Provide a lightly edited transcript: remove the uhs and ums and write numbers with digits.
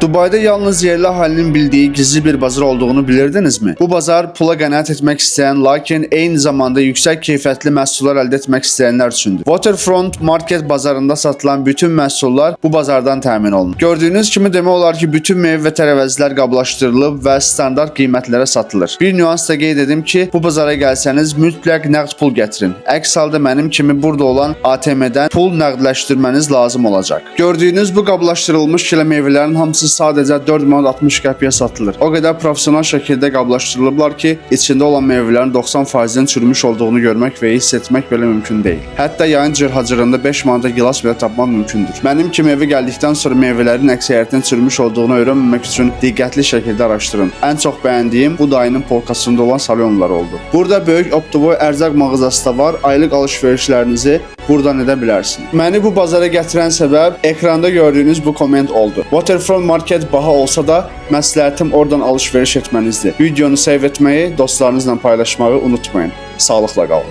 Dubai'de yalnız yerli əhalinin bildiği gizli bir bazar olduğunu bilirdinizmi? Bu bazar pula qənaət etmək istəyən, lakin eyni zamanda yüksək keyfiyyətli məhsullar əldə etmək istəyənlər üçündür. Waterfront Market bazarında satılan bütün məhsullar bu bazardan təmin olunur. Gördüyünüz kimi demək olar ki, bütün meyvə və tərəvəzlər qablaşdırılıb və standart qiymətlərə satılır. Bir nüans da qeyd edim ki, bu bazara gəlsəniz mütləq nəqd pul gətirin. Əks halda mənim kimi burada olan ATM-dən pul nəqdləşdirməniz lazım olacaq. Gördüyünüz bu qablaşdırılmış kilə meyvələrin hamısı sadəcə 4 manat 60 qəpiyə satılır. O qədər professional şəkildə qablaşdırılıblar ki, içində olan meyvələrin 90%-nin çürümüş olduğunu görmək və hiss etmək belə mümkün deyil. Hətta yayın cırhacırında 5 manata gilas belə tapmaq mümkündür. Mənim kimi evə gəldikdən sonra meyvələrin əksəriyyətinin çürümüş olduğunu öyrənməmək üçün diqqətli şəkildə araşdırın. Ən çox bəyəndiyim bu dayının polkasında olan salyonlar oldu. Burada böyük Optivoy ərzaq mağazası da var. Aylıq alış-verişlərinizi buradan edə bilərsiniz. Məni bu bazara gətirən səbəb ekranda gördüyünüz bu komment oldu. Waterfront Market baha olsa da məsləhətim oradan alış-veriş etmənizdir. Videonu save etməyi, dostlarınızla paylaşmağı unutmayın. Sağlıqla qalın.